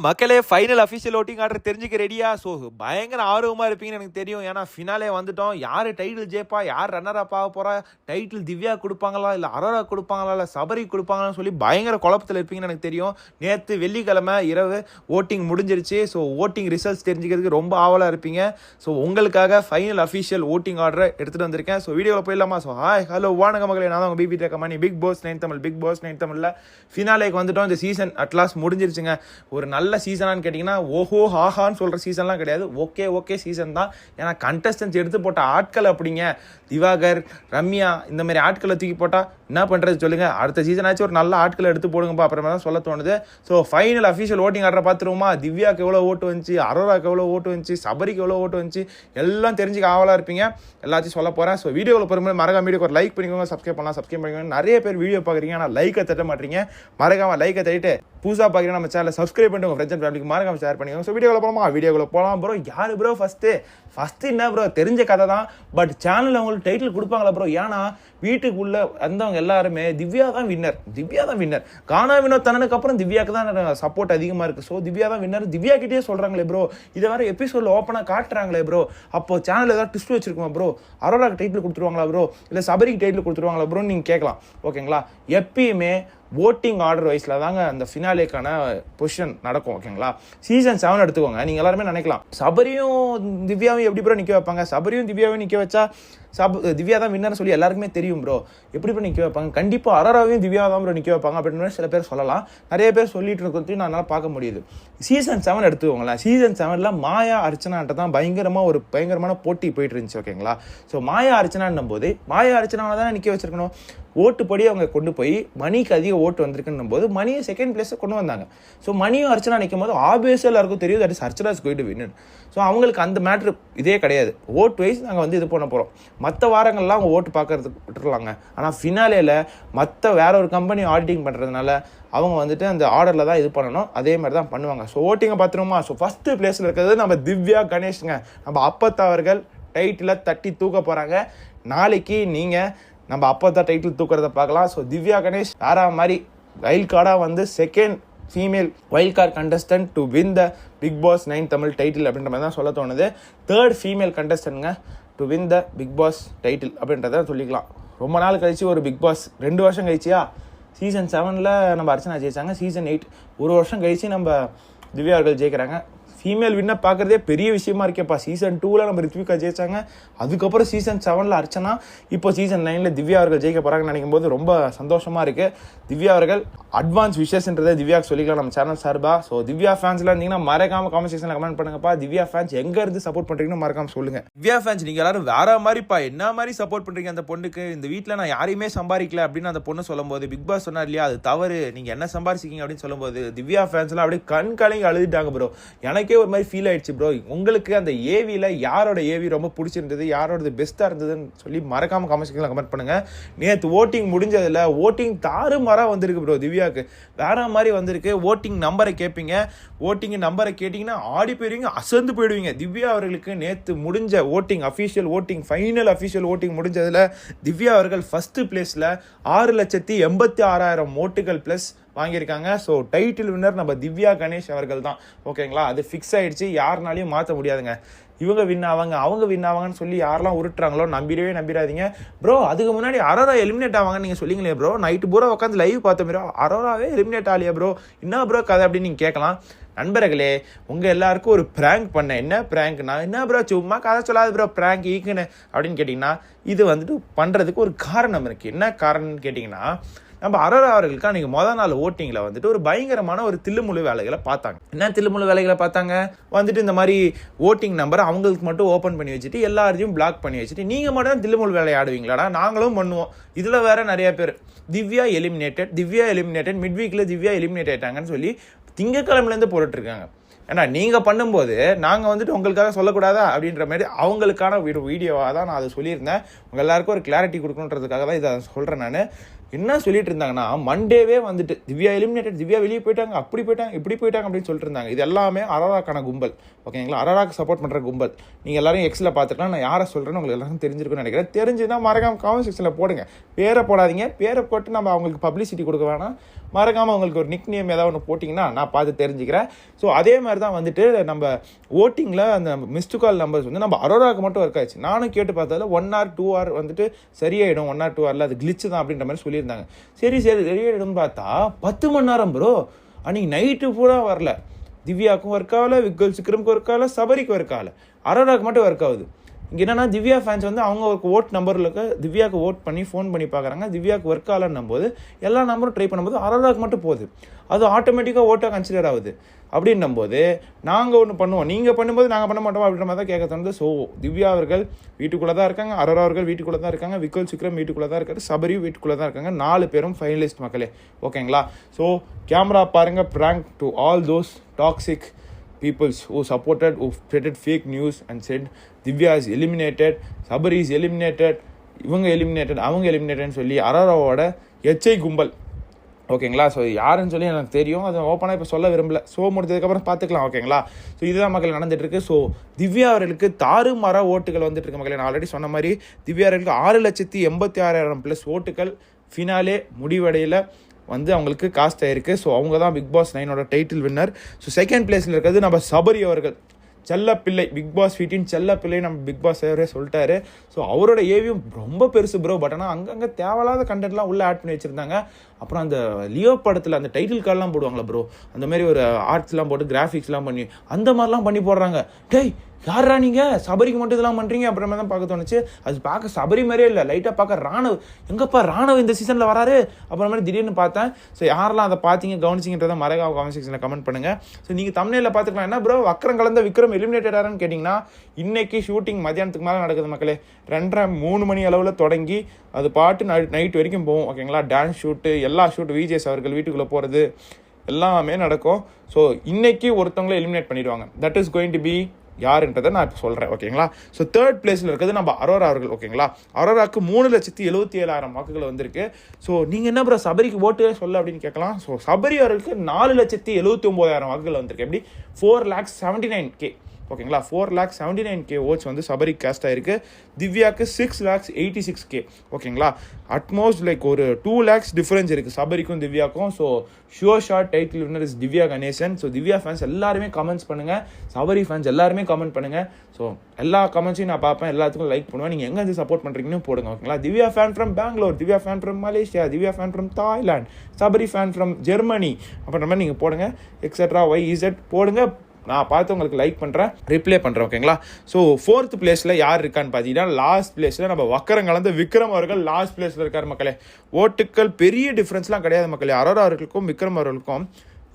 மக்களே final official voting order தெரிஞ்சுக்க ரெடியா? ஸோ பயங்கர ஆர்வமாக இருப்பீங்கன்னு எனக்கு தெரியும். ஏன்னா ஃபினாலே வந்துட்டோம். யார் டைட்டில் ஜெயிப்பா, யார் ரன்னர் அப் ஆக போகிறா, டைட்டில் திவ்யா கொடுப்பாங்களா, இல்லை அரோரா கொடுப்பாங்களா, இல்லை சபரி கொடுப்பாங்களான்னு சொல்லி பயங்கர குழப்பத்தில் இருப்பீங்கன்னு எனக்கு தெரியும். நேற்று வெள்ளிக்கிழமை இரவு ஓட்டிங் முடிஞ்சிருச்சு. ஸோ ஓட்டிங் ரிசல்ட்ஸ் தெரிஞ்சுக்கிறதுக்கு ரொம்ப ஆவலாக இருப்பீங்க. ஸோ உங்களுக்காக ஃபைனல் அஃபிஷியல் ஓட்டிங் ஆர்டரை எடுத்துகிட்டு வந்திருக்கேன். ஸோ வீடியோவில் போயிடலாமா? ஸோ ஹாய் ஹலோ வணக்கம் மகளே, நான் தான் உங்கள் பிபி கமானி. பிக் பாஸ் 9 தமிழ் ஃபினாலேக்கு வந்துட்டோம். இந்த சீசன் அட்லாஸ்ட் முடிஞ்சிருச்சுங்க. ஒரு நல்ல சீசனான்னு கேட்டிங்கன்னா ஓஹோ ஹாஹான்னு சொல்கிற சீசன்லாம் கிடையாது. ஓகே சீசன் தான். ஏன்னா கண்டஸ்டன்ஸ் எடுத்து போட்ட ஆட்கள் அப்படிங்க. திவாகர், ரம்யா இந்த மாதிரி ஆட்களை தூக்கி போட்டால் என்ன பண்ணுறது சொல்லுங்கள். அடுத்த சீசனாச்சும் ஒரு நல்ல ஆட்களை எடுத்து போடுங்கப்பா, அப்புறமா தான் சொல்ல தோணுது. ஸோ ஃபைனல் அஃபிஷியல் ஓட்டிங் ஆர்டரை பார்த்துருவோமா? திவ்யாவுக்கு எவ்வளோ ஓட்டு வந்துச்சு, அரோராக்கு எவ்வளோ ஓட்டு வந்துச்சு, சபரிக்கு எவ்வளோ ஓட்டு வந்துச்சு, எல்லாம் தெரிஞ்சுக்க ஆவலாக இருப்பீங்க. எல்லாத்தையும் சொல்ல போகிறேன். ஸோ வீடியோவில் போகும்போது மறக்காம வீடியோக்கு ஒரு லைக் பண்ணிக்கோங்க, சப்ஸ்கிரைப் பண்ணிக்கோங்க. நிறைய பேர் வீடியோ பார்க்குறீங்க, ஆனால் லைக்கை தட்ட மாட்டீங்க. மறக்காம லைக்கை தட்டிட்டு புதுசாக பார்க்குறீங்க நம்ம சேனலை சப்ஸ்கிரைப் பண்ணிட்டு உங்கள் ஃப்ரெண்ட்ஸ் அண்ட் ஃபேமிலிக்கு மறக்காம ஷேர் பண்ணிக்கோங்க. ஸோ வீடியோக்குள்ள போகலாம் ப்ரோ. யார் ப்ரோ ஃபஸ்ட்டு என்ன ப்ரோ, தெரிஞ்ச கதை தான். பட் சேனலில் உங்களுக்கு டைட்டில் கொடுப்பாங்களா ப்ரோ? ஏன்னா வீட்டுக்குள்ளே வந்தவங்க எல்லாருமே திவ்யா தான் வின்னர். கானா வினோத் தனனுக்கு அப்புறம் திவ்யாவுக்கு தான் சப்போர்ட் அதிகமாக இருக்குது. ஸோ திவ்யா தான் வின்னர். திவ்யா கிட்டே சொல்கிறாங்களே ப்ரோ, இதை வேறு எபிசோடில் ஓப்பனாக காட்டுறாங்களே ப்ரோ. அப்போ சேனல் ஏதாவது ட்விஸ்ட் வச்சிருக்கோமா ப்ரோ? அரோராக்கு டைட்டில் கொடுத்துருவாங்களா ப்ரோ, இல்லை சபரிக்கு டைட்டில் கொடுத்துருவாங்களா ப்ரோன்னு நீங்கள் கேட்கலாம். ஓகேங்களா? எப்பயுமே ஓட்டிங் ஆர்டர் வைஸில் தாங்க அந்த ஃபினாலேக்கான பொசிஷன் நடக்கும். ஓகேங்களா? சீசன் 7 எடுத்துக்கோங்க. நீங்கள் எல்லாருமே நினைக்கலாம் சபரியும் திவ்யாவையும் எப்படி ப்ரோ நிற்க வைப்பாங்க, சபரியும் திவ்யாவையும் நிற்க வச்சா திவ்யா தான் வின்னர்னு சொல்லி எல்லாருக்குமே தெரியும் ப்ரோ. எப்படி ப்ரோ நிற்க வைப்பாங்க? கண்டிப்பாக அரோராவையும் திவ்யா தான் ப்ரோ நிற்க வைப்பாங்க அப்படின்னு சில பேர் சொல்லலாம். நிறைய பேர் சொல்லிட்டு இருக்கிறதையும் நான் பார்க்க முடியுது. சீசன் 7 எடுத்துக்கோங்களேன். சீசன் 7 மாயா அர்ச்சனான்ட்ட தான் பயங்கரமான போட்டி போயிட்டு இருந்துச்சு. ஓகேங்களா? ஸோ மாயா அர்ச்சனான்னும் போது மாயா அர்ச்சனாவை தானே நிற்க வச்சிருக்கணும். ஓட்டுப்படி அவங்க கொண்டு போய் மணிக்கு அதிக ஓட்டு வந்திருக்குன்னும் போது மணியை செகண்ட் பிளேஸை கொண்டு வந்தாங்க. ஸோ மணியும் அர்ச்சனா நிற்கும் போது ஆப்வியஸாக எல்லாருக்கும் தெரியும் that is Archana is going to win. So அவங்களுக்கு அந்த மேட்ரு இதே கிடையாது. ஓட் வைஸ் நாங்கள் இது பண்ண போகிறோம். மற்ற வாரங்கள்லாம் அவங்க ஓட்டு பார்க்கறதுக்கு விட்டுருலாங்க. ஆனால் ஃபினாலேயில் மற்ற வேற ஒரு கம்பெனி ஆடிட்டிங் பண்ணுறதுனால அவங்க அந்த ஆர்டரில் தான் இது பண்ணணும். அதே மாதிரி தான் பண்ணுவாங்க. ஸோ ஓட்டிங்கை பார்த்துருமா? ஸோ ஃபஸ்ட்டு பிளேஸில் இருக்கிறது நம்ம திவ்யா கணேஷ்ங்க. நம்ம அப்பத்தா அவர்கள் டைட்டில் தட்டி தூக்க போகிறாங்க. நாளைக்கு நீங்கள் நம்ம அப்போ டைட்டில் தூக்குறத பார்க்கலாம். ஸோ திவ்யா கணேஷ் வேற மாதிரி வைல்ட் கார்டாக second female wild card contestant to win the Bigg Boss 9 Tamil title அப்படின்ற மாதிரி தான் சொல்ல தோணுது. தேர்ட் ஃபீமேல் கண்டஸ்டன்ட்ங்க to win the Bigg Boss title அப்படின்றத சொல்லிக்கலாம். ரொம்ப நாள் கழிச்சு ஒரு பிக் பாஸ் 2 வருஷம் கழிச்சியா? சீசன் 7 நம்ம அர்ச்சனா ஜெயிச்சாங்க. சீசன் 8 1 வருஷம் கழிச்சு நம்ம திவ்யா அவர்கள் ஜெயிக்கிறாங்க. ஃபீமேல் வின்னை பார்க்குறதே பெரிய விஷயமா இருக்கேப்பா. சீசன் 2 நம்ம ரித்விகா ஜெயிச்சாங்க. அதுக்கப்புறம் சீசன் 7 அர்ச்சனா, இப்போ சீசன் 9 திவ்யா அவர்கள் ஜெயிக்க போகிறாங்கன்னு நினைக்கும் போது ரொம்ப சந்தோஷமாக இருக்குது. திவ்யா அவர்கள் அட்வான்ஸ் விஷயன்றதை திவ்யாவுக்கு சொல்லிக்கலாம் நம்ம சேனல் சார்பா. ஸோ திவ்யா ஃபேன்ஸ்லாம் இருந்தீங்கன்னா மறக்காம காமெண்ட் செக்ஷனில் கமெண்ட் பண்ணுங்கப்பா. திவ்யா ஃபேன்ஸ் எங்கே இருந்து சப்போர்ட் பண்ணுறீங்கன்னு மறக்காம சொல்லுங்கள். திவ்யா ஃபேன்ஸ் நீங்கள் எல்லாரும் வேற மாதிரிப்பா, என்ன மாதிரி சப்போர்ட் பண்ணுறீங்க அந்த பொண்ணுக்கு. இந்த வீட்டில் நான் யாரையுமே சம்பாதிக்கல அப்படின்னு அந்த பொண்ணு சொல்லும்போது, பிக் பாஸ் சொன்னார் இல்லையா, அது தவறு, நீங்கள் என்ன சம்பாதிச்சிக்கிங்க அப்படின்னு சொல்லும்போது திவ்யா ஃபேன்ஸ்லாம் அப்படியே கண் கலங்கி அழுதுட்டாங்க ப்ரோ. எனக்கே ஒரு மாதிரி ஃபீல் ஆயிடுச்சு ப்ரோ. உங்களுக்கு அந்த ஏவியில் யாரோட ஏவி ரொம்ப பிடிச்சிருந்தது, யாரோடது பெஸ்ட்டாக இருந்ததுன்னு சொல்லி மறக்காம காமெண்ட் கமெண்ட் பண்ணுங்க. நேற்று ஓட்டிங் முடிஞ்சதில் ஓட்டிங் தாறுமாறாக வந்திருக்கு ப்ரோ. திவ்யாவுக்கு வேற மாதிரி வந்திருக்கு. ஓட்டிங் நம்பரை கேட்பீங்க. ஓட்டிங் நம்பரை கேட்டிங்கன்னா ஆடி போயிடுவீங்க, அசந்து போயிடுவீங்க. திவ்யா அவர்களுக்கு நேற்று முடிஞ்ச ஓட்டிங் ஃபைனல் அஃபிஷியல் ஓட்டிங் முடிஞ்சதில் திவ்யா அவர்கள் ஃபர்ஸ்ட் பிளேஸில் 6,86,000 ஓட்டுகள் ப்ளஸ் வாங்கியிருக்காங்க. ஸோ டைட்டில் வின்னர் நம்ம திவ்யா கணேஷ் அவர்கள் தான். ஓகேங்களா? அது ஃபிக்ஸ் ஆயிடுச்சு, யாருனாலையும் மாற்ற முடியாதுங்க. இவங்க வின் ஆவாங்க அவங்க வின் ஆவாங்கன்னு சொல்லி யாரெல்லாம் உருட்டுறாங்களோ நம்பிடாதீங்க ப்ரோ. அதுக்கு முன்னாடி அரோரா எலிமினேட் ஆவாங்கன்னு நீங்கள் சொல்லிங்களே ப்ரோ. நைட்டு பூரா உட்காந்து லைவ் பார்த்தோம் ப்ரோ, அரோராவே எலிமினேட் ஆகலையா ப்ரோ, என்ன ப்ரோ கதை அப்படின்னு நீங்கள் கேட்கலாம். நண்பர்களே, உங்கள் எல்லாருக்கும் ஒரு ப்ராங்க் பண்ணேன். என்ன ப்ராங்க்னா, என்ன ப்ரோ சும்மா கதை சொல்லாது ப்ரோ, ப்ராங்க் ஈக்குன்னு அப்படின்னு கேட்டிங்கன்னா, இது பண்ணுறதுக்கு ஒரு காரணம் இருக்குது. என்ன காரணம்னு கேட்டிங்கன்னா, நம்ம அரோரா அவர்களுக்கு அன்றைக்கி மொதல் நாள் ஓட்டிங்கில் ஒரு பயங்கரமான ஒரு தில்லுமுழு வேலைகளை பார்த்தாங்க. என்ன தில்லுமுழு வேலைகளை பார்த்தாங்க? இந்த மாதிரி ஓட்டிங் நம்பரை அவங்களுக்கு மட்டும் ஓப்பன் பண்ணி வச்சுட்டு எல்லாரையும் பிளாக் பண்ணி வச்சுட்டு நீங்கள் மட்டும் தான் தில்லுமுழு வேலையை ஆடுவீங்களாடா, நாங்களும் பண்ணுவோம். இதில் வேற நிறைய பேர் திவ்யா எலிமினேட்டட் மிட்வீக்கில் திவ்யா எலிமினேட் ஆயிட்டாங்கன்னு சொல்லி திங்கக்கிழமையிலேருந்து போட்டுட்ருக்காங்க. ஏன்னா நீங்கள் பண்ணும்போது நாங்கள் உங்களுக்காக சொல்லக்கூடாதா அப்படின்ற மாதிரி அவங்களுக்கான வீடியோவாக தான் நான் அதை சொல்லியிருந்தேன். உங்கள் எல்லாருக்கும் ஒரு கிளாரிட்டி கொடுக்கணுன்றதுக்காக தான் இதை சொல்கிறேன். நான் என்ன சொல்லிட்டு இருந்தாங்கன்னா, மண்டேவே திவ்யா எலிமினேட்டட், திவ்யா வெளியே போயிட்டாங்க, அப்படி போயிட்டாங்க இப்படி போயிட்டாங்க அப்படின்னு சொல்லிட்டு இருந்தாங்க. இது எல்லாமே அரோராக்கான கும்பல். ஓகேங்களா? அரோராக்கு சப்போர்ட் பண்ணுற கும்பல். நீங்கள் எல்லாரும் எக்ஸில் பார்த்துக்கலாம். நான் யாரை சொல்கிறேன்னு உங்களுக்கு எல்லாரும் தெரிஞ்சிருக்குன்னு நினைக்கிறேன். தெரிஞ்சுன்னா மறக்காம காமெண்ட் செக்ஷனில் போடுங்க. பேரை போடாதீங்க. பேரை போட்டு நம்ம அவங்களுக்கு பப்ளிசிட்டி கொடுக்க வேணாம். மறக்காமல் உங்களுக்கு ஒரு நிக் நேம் ஏதாவது ஒன்று போட்டிங்கன்னா நான் பார்த்து தெரிஞ்சுக்கிறேன். ஸோ அதே மாதிரி தான் வந்துட்டு நம்ம ஓட்டிங்கில் அந்த மிஸ்டு கால் நம்பர்ஸ் வந்து நம்ம அரோராவுக்கு மட்டும் ஒர்க் ஆயிடுச்சு. நானும் கேட்டு பார்த்ததில் 1 hour 2 hour வந்துட்டு சரியாயிடும், 1 hour 2 hour அது கிளிச்சு தான் அப்படின்ற மாதிரி சொல்லியிருந்தாங்க. சரி சரியாயிடும்னு பார்த்தா 10 மணி நேரம் ப்ரோ. அன்றைக்கி நைட்டு பூரா வரல. திவ்யாவுக்கும் ஒர்க் ஆகலை, விக்கல் விக்ரமுக்கு ஒர்க் ஆகலை, சபரிக்கு ஒர்க் ஆகலை, அரோராவுக்கு மட்டும் ஒர்க் ஆகுது. இங்கே என்னன்னா திவ்யா ஃபேன்ஸ் வந்து அவங்க ஒரு ஓட் நம்பரில் திவ்யாவுக்கு ஓட் பண்ணி ஃபோன் பண்ணி பார்க்குறாங்க. திவ்யாவுக்கு ஒர்க் ஆகலன்னும் போது எல்லா நம்பரும் ட்ரை பண்ணும்போது அரோராவுக்கு மட்டும் போகுது. அது ஆட்டோமேட்டிக்காக ஓட்டாக கன்சிடர் ஆகுது. அப்படின்னும் போது நாங்கள் ஒன்று பண்ணுவோம், நீங்கள் பண்ணும்போது நாங்கள் பண்ண மாட்டோம் அப்படின்ற மாதிரி தான் கேட்க தோணுது. ஸோ திவ்யா அவர்கள் வீட்டுக்குள்ளே தான் இருக்காங்க, அரோரா அவர்கள் வீட்டுக்குள்ளே தான் இருக்காங்க, விக்கல் விக்ரம் வீட்டுக்குள்ளே தான் இருக்காரு, சபரியும் வீட்டுக்குள்ளே தான் இருக்காங்க. 4 பேரும் ஃபைனலிஸ்ட் மக்களே. ஓகேங்களா? ஸோ கேமரா பாருங்கள், prank to all those toxic peoples who supported, who spreaded fake news and said Divya is eliminated, Sabari is eliminated, இவங்க எலிமினேட்டட் அவங்க எலிமினேட்டட்னு சொல்லி அரோராவோட எச்சை கும்பல். ஓகேங்களா? ஸோ யாருன்னு சொல்லி எனக்கு தெரியும், அதை ஓப்பனாக இப்போ சொல்ல விரும்பல. ஷோ முடிஞ்சதுக்கப்புறம் பார்த்துக்கலாம். ஓகேங்களா? ஸோ இதுதான் மக்கள் நடந்துட்டுருக்கு. ஸோ திவ்யா அவர்களுக்கு தாறுமாறா ஓட்டுகள் வந்துட்டு இருக்கு மக்களே. நான் ஆல்ரெடி சொன்ன மாதிரி திவ்யா அவர்களுக்கு 6,86,000 ப்ளஸ் ஓட்டுகள் ஃபினாலே முடிவடையில் வந்து அவங்களுக்கு காஸ்ட் ஆயிருக்கு. ஸோ அவங்க தான் Bigg Boss 9 title winner. So second பிளேஸில் இருக்கிறது நம்ம சபரி அவர்கள், செல்லப்பிள்ளை, பிக் பாஸ் வீட்டின் செல்லப்பிள்ளை நம்ம பிக் பாஸ் அவரே சொல்லிட்டாரு. ஸோ அவரோட ஏவியும் ரொம்ப பெருசு ப்ரோ. பட் ஆனால் அங்கங்கே தேவையில்லாத கண்டென்ட்லாம் உள்ளே ஆட் பண்ணி வச்சுருந்தாங்க. அப்புறம் அந்த லியோ படத்தில் அந்த டைட்டில் கார்டெலாம் போடுவாங்களா ப்ரோ, அந்த மாதிரி ஒரு ஆர்ட்ஸ்லாம் போட்டு கிராஃபிக்ஸ்லாம் பண்ணி அந்த மாதிரிலாம் பண்ணி போடுறாங்க. டேய் யாரா நீங்கள் சபரிக்கு மட்டும் இதெல்லாம் பண்ணுறீங்க அப்புறமே தான் பார்க்க தோணுச்சு. அது பார்க்க சபரி மாதிரியே இல்லை, லைட்டாக பார்க்க ராணவ். எங்கப்பா ராணவ் இந்த சீசனில் வராரு அப்புறமே திடீர்னு பார்த்தேன். ஸோ யாரெல்லாம் அதை பார்த்தீங்க கவனிச்சிங்கன்றதை மறக்காம கமெண்ட் செக்ஷனில் கமெண்ட் பண்ணுங்கள். ஸோ நீங்கள் தமிழில் பார்த்துக்கலாம். என்ன ப்ரோ வக்கரம் கலந்த விக்ரம் எலிமினேட்டட் ஆறான்னு கேட்டிங்கன்னா, இன்றைக்கி ஷூட்டிங் மதியானத்துக்கு மேலே நடக்குது மக்களே. 2:30-3 மணி அளவில் தொடங்கி அது பாட்டு நைட் வரைக்கும் போகும். ஓகேங்களா? டான்ஸ் ஷூட்டு, எல்லா ஷூட்டு, விஜேஸ் அவர்கள் வீட்டுக்குள்ளே போகிறது எல்லாமே நடக்கும். ஸோ இன்றைக்கி ஒருத்தவங்களை எலிமினேட் பண்ணிடுவாங்க. That is going to be யாருன்றதை நான் இப்போ சொல்கிறேன். ஓகேங்களா? ஸோ தேர்ட் பிளேஸில் இருக்கிறது நம்ம அரோரா அவர்கள். ஓகேங்களா? அரோராவுக்கு 3,77,000 வாக்குகள் வந்திருக்கு. ஸோ நீங்கள் என்ன ப்ரோ சபரிக்கு ஓட்டு சொல்ல அப்படின்னு கேட்கலாம். ஸோ சபரி அவர்களுக்கு 4,79,000 வாக்குகள் வந்திருக்கு. எப்படி 4,79,000. ஓகேங்களா? 4,79,000 ஓட்ஸ் வந்து சபரி காஸ்ட் ஆயிருக்கு. திவ்யாவுக்கு 6,86,000. ஓகேங்களா? அட்மோஸ்ட் லைக் ஒரு 2 lakhs டிஃபரன்ஸ் இருக்குது சபரிக்கும் திவ்யாவுக்கும். So sure shot title winner is Divya Ganesan. So Divya fans எல்லாருமே கமெண்ட்ஸ் பண்ணுங்கள், சபரி ஃபேன்ஸ் எல்லாருமே கமெண்ட் பண்ணுங்கள். ஸோ எல்லா கமெண்ட்ஸையும் நான் பார்ப்பேன், எல்லாத்துக்கும் லைக் பண்ணுவேன். நீங்கள் எங்கே வந்து சப்போர்ட் பண்ணுறீங்கன்னு போடுங்க. ஓகேங்களா? Divya fan from Bangalore, Divya fan from Malaysia, Divya fan from Thailand, Sabari fan from Germany அப்படின்ற மாதிரி நீங்கள் போடுங்க. எக்ஸெட்ரா YZ போடுங்க. நான் பார்த்து உங்களுக்கு லைக் பண்ணுறேன், ரிப்ளை பண்ணுறேன். ஓகேங்களா? ஸோ 4th பிளேஸில் யார் இருக்கான்னு பார்த்தீங்கன்னா, லாஸ்ட் பிளேஸில் நம்ம வக்கரம் கலந்த விக்ரம் அவர்கள் லாஸ்ட் பிளேஸில் இருக்கார் மக்களே. ஓட்டுக்கள் பெரிய டிஃப்ரென்ஸ்லாம் கிடையாது மக்களே. அரோரா அவர்களுக்கும் விக்ரம் அவர்களுக்கும்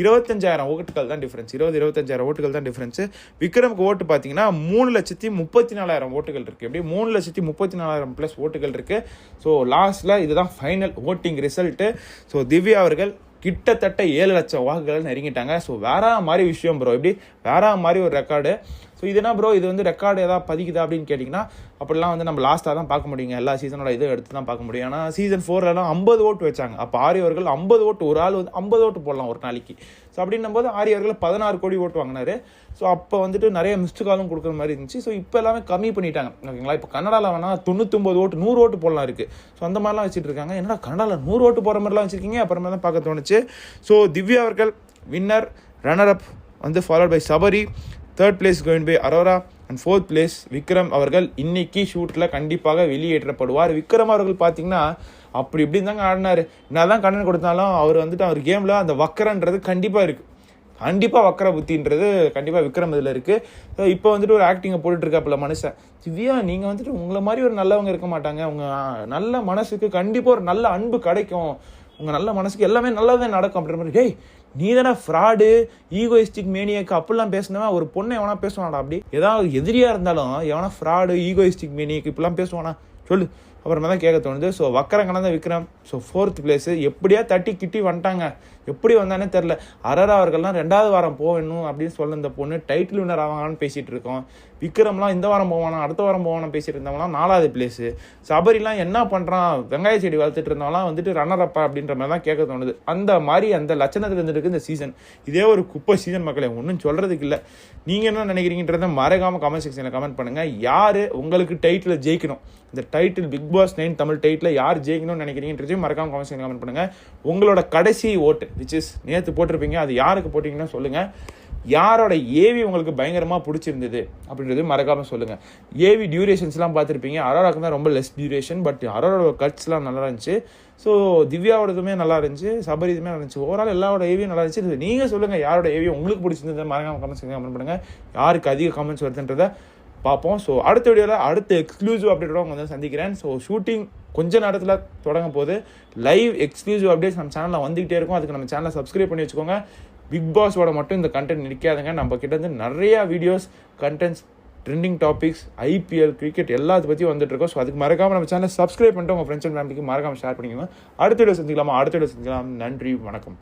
25,000 ஓட்டுகள் தான் டிஃப்ரென்ஸ். 25,000 ஓட்டுகள் தான் டிஃப்ரென்ஸு. விக்ரமுக்கு ஓட்டு பார்த்தீங்கன்னா 3,34,000 ஓட்டுகள் இருக்குது. எப்படி 3,34,000 ப்ளஸ் ஓட்டுகள் இருக்குது. ஸோ லாஸ்ட்டில் இதுதான் final voting result. So Divya அவர்கள் கிட்டத்தட்ட 7 லட்சம் வாக்குகள் நெருங்கிட்டாங்க. ஸோ வேற மாதிரி விஷயம் ப்ரோ, இப்படி வேற மாதிரி ஒரு ரெக்கார்டு. ஸோ இது என்ன ப்ரோ, இது வந்து ரெக்கார்டு ஏதாவது பதிக்குதா அப்படின்னு கேட்டிங்கன்னா, அப்படிலாம் வந்து நம்ம லாஸ்ட்டாக தான் பார்க்க முடியுங்க. எல்லா சீசனோட இது எடுத்து தான் பார்க்க முடியும். ஆனால் சீசன் 4லலாம் 50 ஓட்டு வச்சாங்க. அப்போ ஆரி அவர்கள் 50 ஓட்டு, ஒரு ஆள் வந்து 50 ஓட்டு போடலாம் ஒரு நாளைக்கு. ஸோ அப்படின்னும் போது ஆரி அவர்கள் 16 கோடி ஓட்டு வாங்கினார். ஸோ அப்போ வந்துட்டு நிறைய மிஸ்டு காலும் கொடுக்குற மாதிரி இருந்துச்சு. ஸோ இப்போ எல்லாமே கம்மி பண்ணிட்டாங்க. ஓகேங்களா? இப்போ கன்னடாவில் வேணால் 99 ஓட்டு 100 ஓட்டு போடலாம் இருக்குது. ஸோ அந்த மாதிரிலாம் வச்சுட்டு இருக்காங்க. என்னடா கன்னடாவில் 100 ஓட்டு போகிற மாதிரிலாம் வச்சுருக்கீங்க அப்புறமா தான் பார்க்க தோணுச்சு. ஸோ திவ்யா அவர்கள் வின்னர், ரன்னர் அப் வந்து followed by Sabari, third place going by Aurora and fourth place Vikram அவர்கள் இன்னைக்கு ஷூட்டில் கண்டிப்பாக வெளியேற்றப்படுவார். விக்ரம் அவர்கள் பார்த்தீங்கன்னா அப்படி இப்படி தாங்க ஆடினார். என்ன தான் கண்ணன் கொடுத்தாலும் அவர் வந்துட்டு அவர் கேமில் அந்த வக்கரன்றது கண்டிப்பாக இருக்குது. கண்டிப்பாக வக்கர புத்தின்றது கண்டிப்பாக விக்ரம் இதில் இருக்குது. இப்போ வந்துட்டு ஒரு ஆக்டிங்கை போட்டுட்ருக்காப்புல மனுஷன். திவ்யா நீங்கள் வந்துட்டு உங்களை மாதிரி ஒரு நல்லவங்க இருக்க மாட்டாங்க. உங்கள் நல்ல மனசுக்கு கண்டிப்பாக ஒரு நல்ல அன்பு கிடைக்கும், உங்கள் நல்ல மனசுக்கு எல்லாமே நல்லதான் நடக்கும் அப்படின்ற மாதிரி. டேய் நீ தானே ஃப்ராடு, ஈகோயிஸ்டிக் மேனியாக்கு அப்படிலாம் பேசினவன் ஒரு பொண்ணை எவனா பேசுவானா? அப்படி ஏதாவது எதிரியாக இருந்தாலும் எவனா ஃப்ராடு, ஈகோயிஸ்டிக் மேனியாக்கு இப்படிலாம் பேசுவானா சொல்லு? அப்புறமா தான் கேட்க தோணுது. ஸோ வக்கரம் கலந்த விக்ரம் ஸோ 4th பிளேஸு. எப்படியா தட்டி கிட்டி வந்துட்டாங்க, எப்படி வந்தானே தெரில. அரோரா அவர்கள்லாம் 2வது வாரம் போகணும் அப்படின்னு சொல்ல இந்த பொண்ணு டைட்டில் வின்னர் ஆவாங்கன்னு பேசிகிட்டு இருக்கோம். விக்ரம்லாம் இந்த வாரம் போவானா அடுத்த வாரம் போவானா பேசிட்டு இருந்தவங்களாம் 4வது பிளேஸு. சபரிலாம் என்ன பண்ணுறான், வெங்காய செடி வளர்த்துட்டு இருந்தவங்களாம் வந்துட்டு ரன்னர் அப்பா அப்படின்ற மாதிரி தான் கேட்க தோணுது. அந்த மாதிரி அந்த லட்சணத்தில் இருந்துருக்கு இந்த சீசன். இதே ஒரு குப்பை சீசன் மக்களே, ஒன்றும் சொல்கிறதுக்கு இல்லை. நீங்கள் என்ன நினைக்கிறீங்கன்றதை மறக்காமல் கமெண்ட் செக்ஷனில் கமெண்ட் பண்ணுங்கள். யார் உங்களுக்கு டைட்டில் ஜெயிக்கணும், இந்த title Bigg Boss 9 Tamil title யார் ஜெயிக்கணும்னு நினைக்கிறீங்கன்றதையும் மறக்காம கமெண்ட் பண்ணுங்க. உங்களோட கடைசி ஓட்டு விச் இஸ் நேற்று போட்டிருப்பீங்க, அது யாருக்கு போட்டிங்கன்னா சொல்லுங்கள். யாரோட ஏவி உங்களுக்கு பயங்கரமாக பிடிச்சிருந்தது அப்படின்றது மறக்காமல் சொல்லுங்கள். ஏவி டியூரேஷன்ஸ்லாம் பார்த்துருப்பீங்க. அரோராக்கு தான் ரொம்ப லெஸ் டியூரேஷன், பட் அரோராவோட கட்ஸ்லாம் நல்லா இருந்துச்சு. ஸோ திவ்யாவோடதுமே நல்லா இருந்துச்சு, சபரி இதுமே நல்லா இருந்துச்சு. ஓவரால் எல்லாரோட ஏவியும் நல்லா இருந்துச்சு. நீங்கள் சொல்லுங்கள் யாரோட ஏவியும் உங்களுக்கு பிடிச்சிருந்தது மறக்காமல் கமெண்ட் பண்ணுங்கள். யாருக்கு அதிக கமெண்ட்ஸ் வருதுன்றதை பார்ப்போம். ஸோ அடுத்த வீடியோவில் அடுத்த எக்ஸ்க்ளூசிவ் அப்டேட்டோட உங்க வந்து சந்திக்கிறேன். ஸோ ஷூட்டிங் கொஞ்ச நேரத்தில் தொடங்க போது. லைவ் எக்ஸ்க்ளூசிவ் அப்டேட்ஸ் நம்ம சேனலில் வந்துகிட்டே இருக்கும். அதுக்கு நம்ம சேனலை சப்ஸ்கிரைப் பண்ணி வச்சுக்கோங்க. பிக் பாஸோட மட்டும் இந்த கண்டென்ட் நிற்காதுங்க. நம்ம கிட்ட இருந்து நிறையா videos, contents, trending topics, IPL, cricket எல்லாத்த பற்றி வந்துட்டு இருக்கோம். ஸோ அதுக்கு மறக்காமல் நம்ம சேனலை சப்ஸ்கிரைப் பண்ணிட்டு உங்கள் ஃப்ரெண்ட்ஸ் அண்ட் ஃபேமிலிக்கு மறக்காமல் ஷேர் பண்ணிக்கோங்க. அடுத்த வீடியோ சந்திக்கலாம். நன்றி, வணக்கம்.